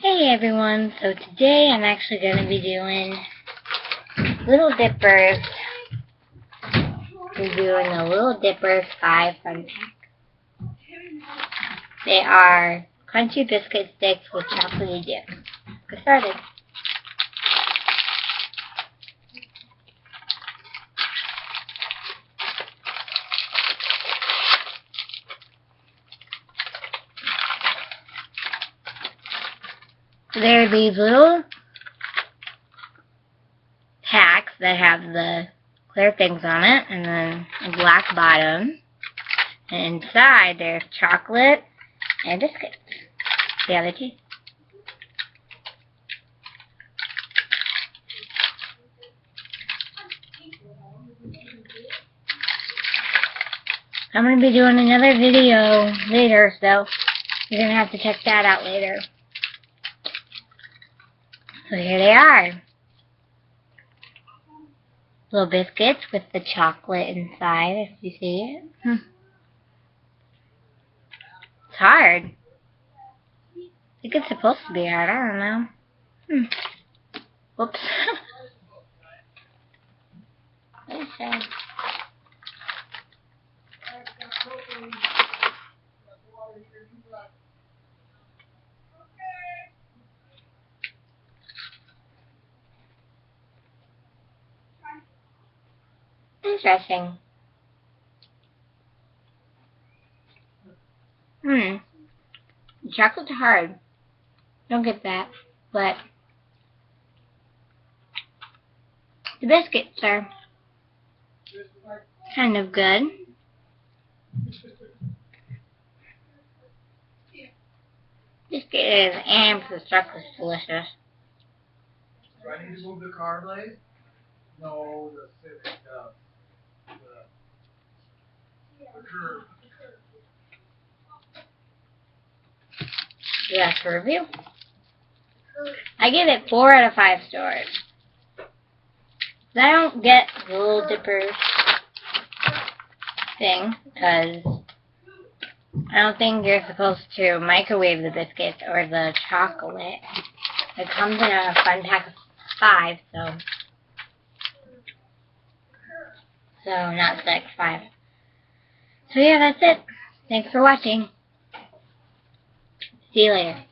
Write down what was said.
Hey everyone, so today I'm actually going to be doing Little Dippers. We're doing a Little Dippers 5 fun pack. They are crunchy biscuit sticks with chocolatey dip. Get started. So there are these little packs that have the clear things on it, and then a black bottom. And inside there's chocolate and biscuits. See how they taste? I'm going to be doing another video later, so you're going to have to check that out later. So here they are. Little biscuits with the chocolate inside, if you see it. It's hard. I think it's supposed to be hard, I don't know. Whoops. Okay. Interesting. The chocolate's hard. Don't get that. But the biscuits are kind of good. Biscuit is amped. The chocolate's delicious. Do I need to move the car blade? No, the Civic does. The curve. That's a review. I give it 4 out of 5 stars. I don't get the Little Dippers thing because I don't think you're supposed to microwave the biscuits or the chocolate. It comes in a fun pack of 5, so not 6, 5. So yeah, that's it. Thanks for watching. See you later.